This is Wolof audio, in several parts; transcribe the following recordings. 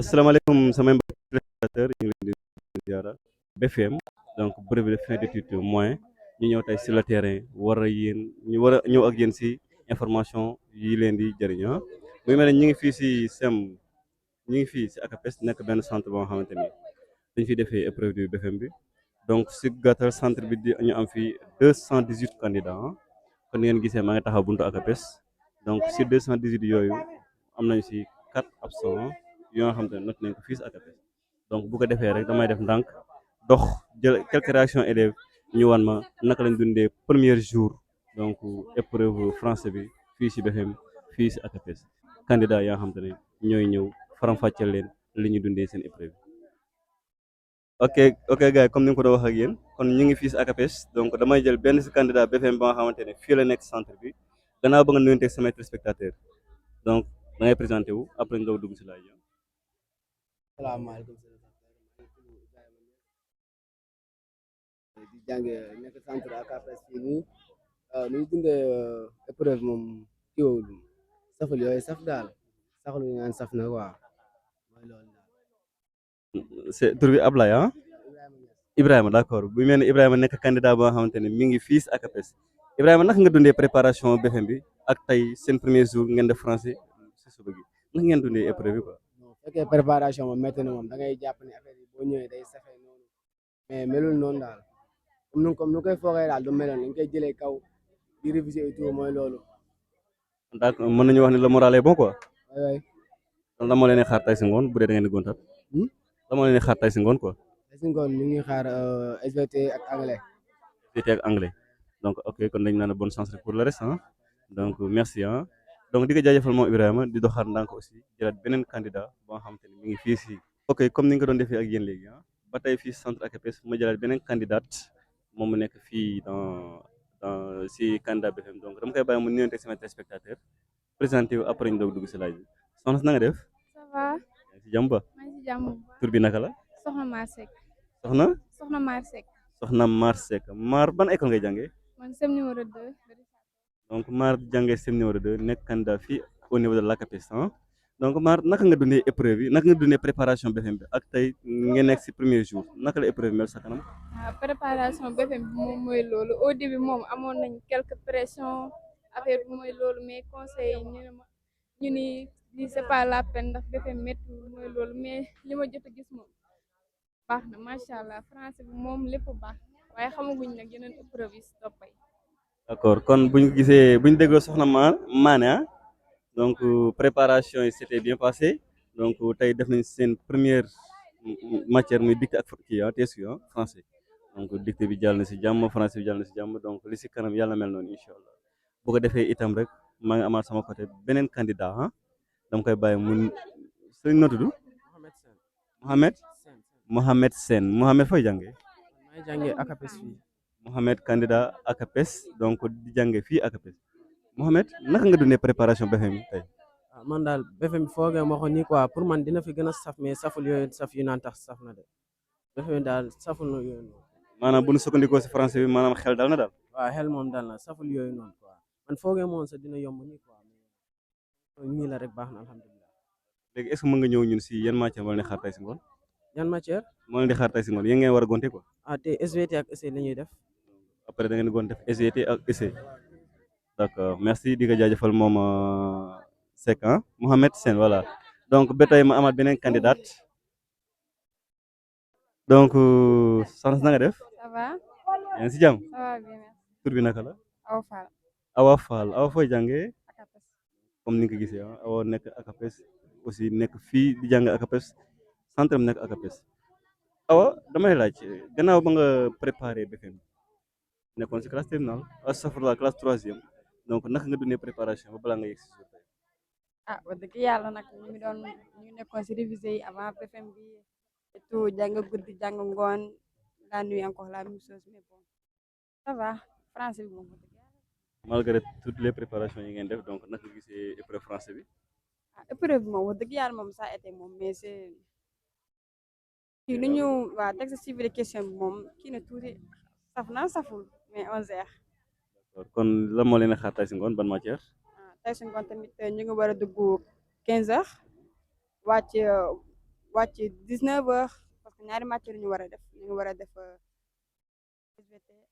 asalaamaaleykum samay mbokki téléspectateurs ñu ngi leen di ziara BFM donc brevet de fin d'études moyen ñu ñëw tey sur le terrain war a ñëw ak yéen si information yi leen di jëriñ muy mel ne ñu ngi fii si SEM ñu ngi fii si ACAPES nekk benn centre boo xamante ni dañ fiy defee épreuve du BFM bi donc si gàttal centre bi di ñu am fii 218 candidats kon ngeen gisee maa ngi taxaw buntu ACAPES donc si 218 yooyu am nañ si 4 absents yoo nga xam te ne noté nañ ko fii si ACAPES donc bu ko defee rek damay def ndànk dox jël quelques réactions élèves ñu wan ma naka lañ dundee premier jour donc épreuve français bi fii si BFM fii si ACAPES candidat yaa xam te ne ñooy ñëw faram-fàcceel leen li ñu dundee seen épreuve. ok ok gars yi comme ni nga ko doon wax ak yéen kon ñu ngi fii si ACAPES donc damay jël benn si candidat BFM ba nga xamante ne fii la nekk centre bi gannaaw ba nga nuyonteeg samay téléspectateurs donc da ngay présenté wu après nga dugg si laaj yi. salaamaaleykum di jàng nekk centre ACAPES fii nii nu ñu dundee épreuve moom kiiwul saful yooyu saf daal saxul ñu naan saf na waaw mooy loolu daal. c'est tur bi Ablaye ah. Ibrahima d'accord bu mel ni Ibrahima nekk candidat boo xamante ne mi ngi fii si ACAPES Ibrahima naka nga dundee préparation BFM bi ak tey seen premier jour ngeen def français si suba gi naka ngeen dundee épreuve bi quoi. bu fekkee préparation moom métti na moom da ngay jàpp ne affaire yi boo ñëwee day safee noonu mais melul noonu daal comme nu koy foogee daal du meloon dañ koy jëlee kaw di réviser et tout mooy loolu. d'accord mën nañu wax ne le moral est bon quoi. waay lan la moo leen di xaar tey si ngoon bu dee da ngeen di gontat. la moo leen di xaar tey si ngoon quoi. si ngoon ñu ngi xaar SVT ak anglais. SVT ak anglais donc ok kon dañu naan bonne chance rek pour le reste donc merci donc di ko jaajëfal moom Ibrahima di doxaat ndànk aussi jëlaat beneen candidat boo nga xamante ni mi ngi fii si. ok comme ni nga ko doon defee ak yéen léegi ba tey fii centre ACAPES ma jëlaat beneen candidate moom mu nekk fii si candidat BFM donc dama koy bàyyi mu nuyonteeg sama téléspectateur présenté wu après ñu doog dugg si laaj bi soxna si na nga def. ça va yaa ngi si jàmm ba. maa ngi si jàmm bu baax. tur bi naka la. soxna Mar Seck. soxna. soxna Mar Seck. soxna Mar Seck Mar ban école ngay jàngee. man sem numéro 2. donc Mar jàngee sem numéro 2 nekk candidat fii au niveau de l'ACAPES donc Mar naka nga dundee épreuve yi naka nga dundee préparation BFM bi ak tey ngeen nekk si premier jour naka la épreuve mel sa kanam. préparation BFM bi moom mooy loolu au début moom amoon nañ quelques pression affaire bi mooy loolu mais conseil ñu ne ma ñu ni lii c'est pas la peine ndax BFM métti mooy loolu mais li ma jot a gis moom baax na macha allah français bi moom lépp baax waaye xamaguñ nag yeneen épreuve yi si toppay. d'accord kon buñ dégloo soxna Maane donc préparation yi c'était bien passé donc tey def nañ seen première matière muy dictée ak kii TSU français donc dictée bi jàll na si jàmm français bi jàll na si jàmm donc li si kanam yàlla mel noonu incha allah bu ko defee itam rek maa ngi amaat sama côté beneen candidat dama koy bàyyi mu sëñ noo tudd Mohamed Mohamed Sène Mohamed fooy jàngee. maa ngi jàngee ACAPES fii. Mohamed candidat ACAPES donc di jàngee fii ACAPES Mohamed naka nga dundee préparation BFM bi tey. man daal BFM bi foogee ma ko nii quoi pour man dina fi gën a saf mais saful yooyu saf yu naan tax saf na de BFM daal saful na yooyu noonu. maanaam bu ñu sukkandikoo si français bi maanaam xel dal na daal. waaw xel moom dal na saful yooyu noonu quoi man foogee moom sax dina yomb nii quoi mais nii la rek baax na alhamdulilah. léegi est-ce que mën nga ñëw ñun si yan matière moo leen di xaar tey si ngoon. yan matière. moo leen di xaar tey si ngoon yéen ngeen war a gonte quoi. te SVT ak essai la ñuy def. après da ngeen di gon def SVT ak essai d'accord merci di ko jaajëfal moom Seck Mohamed Sène voilà donc ba tey ma amaat beneen candidate donc soxna si na nga def. ça va. yaa ngi si jàmm. ça va bien merci. tur bi naka la. Awa Fall. Awa Fall Awa fooy jàngee. ACAPES. comme ni nga ko gisee Awa nekk ACAPES aussi nekk fii di jàng ACAPES centre am nekk ACAPES Awa damay laaj gannaaw ba nga préparé BFM nekkoon si classe terminale astafurlah classe troisième donc naka nga dundee préparation ba balaa nga yegg si jour tey. wax dëgg yàlla nag ñu nekkoon si révisé yi avant BFM bi et tout jàng guddi jàng ngoon la nuit encore la même chose mais bon ça va français bi moom wax dëgg yàlla. malgré toutes les préparations yi ngeen def donc naka nga gisee épreuve français bi. épreuve bi moom wax dëgg yàlla moom ça a été moom mais c'est kii nu ñu waa texte suivi de question bi moom kii na tuuti saf na saful mais on gère. d'accord kon lan moo leen a xaar tey si ngoon ban matière. tey suñu ngoon tamit ñu ngi war a dugg 15 heures wàcc wàcc 19h parce que ñaari matière ñu war a def ñu war a def SVT ak anglais.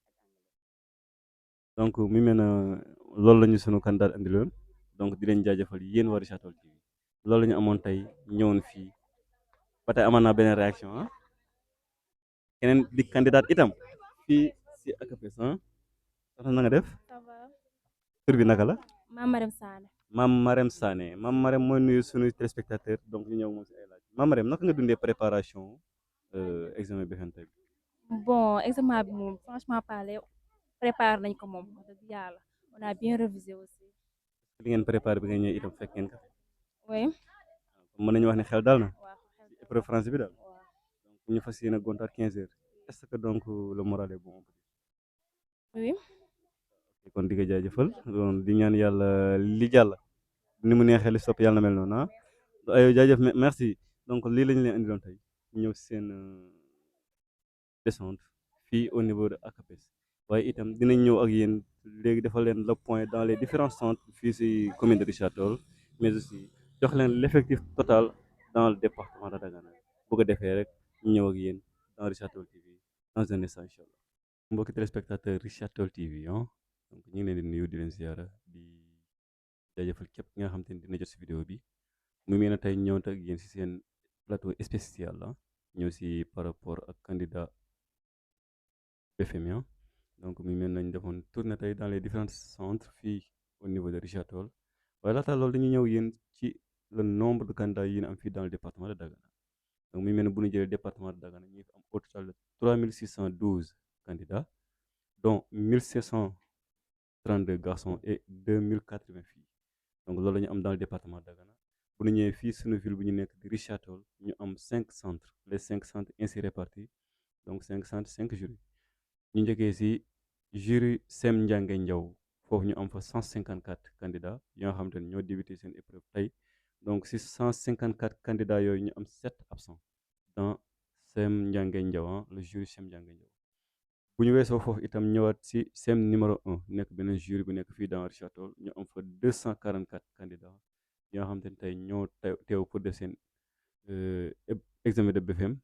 donc mi mel na loolu la ñu sunu candidat andiloon donc di leen jaajëfal yéen waa Richard Toll TV loolu la ñu amoon tey ñëwoon fii ba tey amoon naa beneen réaction ah keneen di candidat itam fii si ACAPES ah soxna na nga def ça va tur bi naka la Mame Marème Sané Mame Marème Sané Mame Marème mooy nuyu suñu téléspectateur donc ñu ñëw moom si ay laaj Mame Marème naka nga dundee préparation examen BFEM tey bi bon examen bi moom franchement parler préparé nañ ko moom wax dëgg yàlla on a bien révisé aussi li ngeen préparé bi nga ñëw itam fekk ngeen ko oui mën nañu wax ne xel dal na waaw si épreuve français bi daal waaw donc ñu fas yéene gontaat 15 heures est-ce que donc le moral est bon oui kon di nga jaajëfal di ñaan yàlla li jàll ni mu neexee li sopp yàlla na mel noonu ah ay jaajëf merci donc lii lañu leen indiloon tey ñëw seen descente fii au niveau de ACAPES waaye itam dinañ ñëw ak yéen léegi defal leen le point dans les différents centres fii si commune de Richard Toll mais aussi jox leen l'effectif total dans le département de Dagana bu ko defee rek ñu ñëw ak yéen dans Richard Toll TV dans un instant incha allah mbokki téléspectateur Richard Toll TV ah donc ñu ngi leen di nuyu di leen ziara di jaajëfal képp nga xam te ne dina jot si vidéo bi mu mel ne tey ñëw ak yéen si seen plateau spécial la ñëw si par rapport ak candidat BFEM donc mu mel nañ defoon tournée tey dans les différents centres fii au niveau de Richard Toll waaye laata loolu dañuy ñëw yéen ci le nombre de candidats yi ñu am fii dans le département de Dagana donc mu mel ne bu ñu jëlee département de Dagana ñu ngi am au total de 3612 candidats dont 1732 garçons et 2080 filles donc loolu la ñu am dans le département de Dagana bu ñu ñëwee fii suñu ville bu ñu nekk di Richard Toll ñu am 5 centres les 5 centres ainsi répartis donc 5 centres 5 jurys ñu njëkkee si jury Sem Ndiangue Ndiaw foofu ñu am fa 154 candidats yoo nga xamante ne ñoo débuté seen épreuve tey donc si 154 candidats yooyu ñu am 7 absents dans Sem Ndiangue Ndiaw le jury Sem Ndiangue Ndiaw bu ñu weesoo foofu itam ñëwaat si Sem numéro 1 nekk beneen jury bu nekk fii dans Richard Toll ñu am fa 244 candidats yoo nga xamante ne tey ñoo teew pour def seen examen de BFEM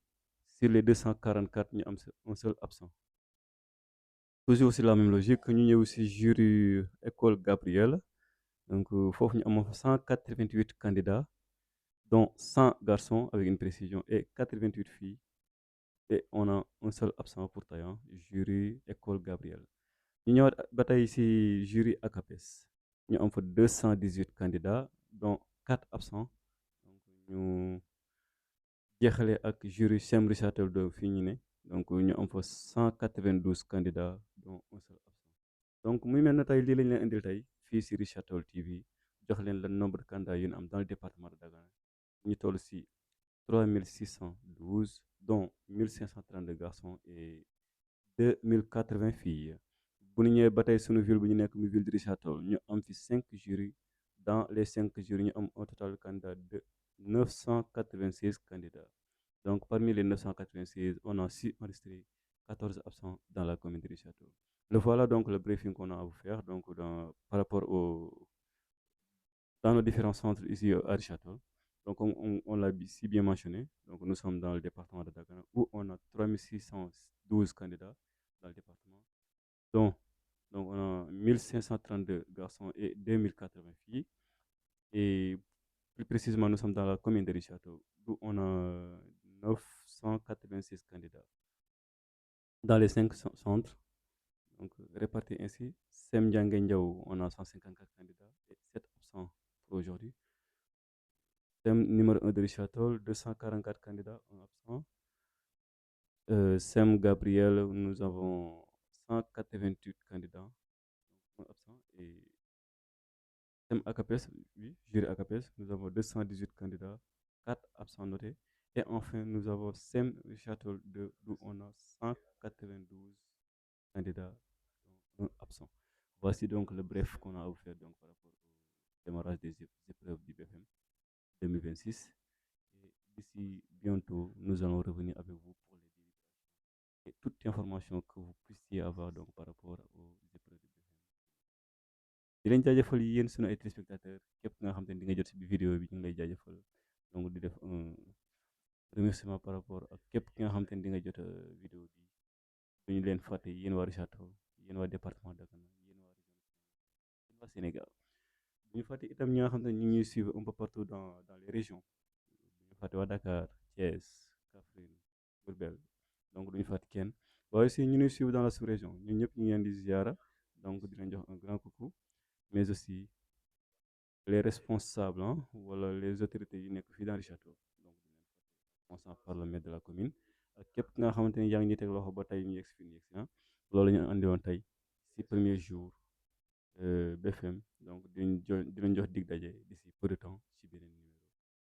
sur les 244 ñu am un seul absent toujours c'est la même logique ñu ñëw si jury école Gabriel donc foofu ñu amoon fa 188 candidats dont 100 garçons avec une précision et 88 filles et on a un seul absent pour taillant jury école Gabriel ñu ñëwaat ba tey si jury ACAPES ñu am fa 218 candidats dont 4 absents donc ñu jeexale ak jury Sem Richard Toll 2 fii ñu ne donc ñu am fa 192 candidats dont un seul absent donc muy mel na tey lii lañ leen indil tey fii si Richard Toll TV jox leen le nombre de candidats yu ñu am dans le département de Dagana ñu toll si 3612 dont 1532 garçons et 2080 filles bu ñu ñëwee ba tey sunu ville bu ñu nekk mu ville de Richard Toll ñu am fi 5 jurys dans les 5 jurys ñu am un total de candidats de 996 candidats donc parmi les 996 on a su enregistrer 14 absents dans la commune de Richard Toll. Le voilà donc le briefing qu'on a à vous faire donc par rapport dans nos différents centres ici à Richard Toll. Donc on l'a si bien mentionné, donc nous sommes dans le département de Dagana où on a 3612 candidats dans le département, donc on a 1532 garçons et 2080 filles. Et plus précisément, nous sommes dans la commune de Richard Toll où on a 986 candidats dans les 5 centres. Donc, répartis ainsi, Sem Ndiangue Ndiaw, on a 154 candidats et 7 absents pour aujourd'hui. Sem numéro 1 de Richard Toll, 244 candidats, 1 absent. Sem Gabriel, nous avons 188 candidats, 1 absent. Et Sem ACAPES, oui, jury ACAPES, nous avons 218 candidats, 4 absents notés. Et enfin, nous avons Sem Richard Toll 2, où on a 192 candidats, un absent. Voici donc le bref qu'on a à vous faire donc, par rapport au démarrage des épreuves du BFEM 2026. Et d'ici bientôt, nous allons revenir avec vous pour les délibérations et toute information que vous puissiez avoir donc, par rapport aux épreuves du BFEM. di leen jaajëfal yéen sunu ay téléspectateurs képp nga xam te ne di nga jot si bi vidéo bi ñu ngi lay jaajëfal donc di def un remerciement par rapport ak képp ki nga xamante ni di nga jot vidéo bi duñu leen fàtte yéen waa Richard Toll yéen waa département Dagana yéen waa région yéen waa Sénégal duñu fàtte itam ñi nga xamante ni ñu ngi ñuy suivre un peu partout dans les régions duñu fàtte waa Dakar Thiès Kaffrine Diourbel donc duñu fàtte kenn waaye aussi ñu ñuy suivre dans la sous-région ñun ñëpp ñu ngi leen di ziara donc di leen jox un grand coucou mais aussi les responsables wala les autorités yi nekk fii dans Richard Toll donc di leen fàtte commençant par le maire de la commune ak képp ki nga xamante ni yaa ngi ñuy teg loxo ba tey ñu yegg si fi ñu yegg si loolu la ñu andi woon tey si premier jour BFM donc dinañ jox dig daje d'ici peu de temps ci beneen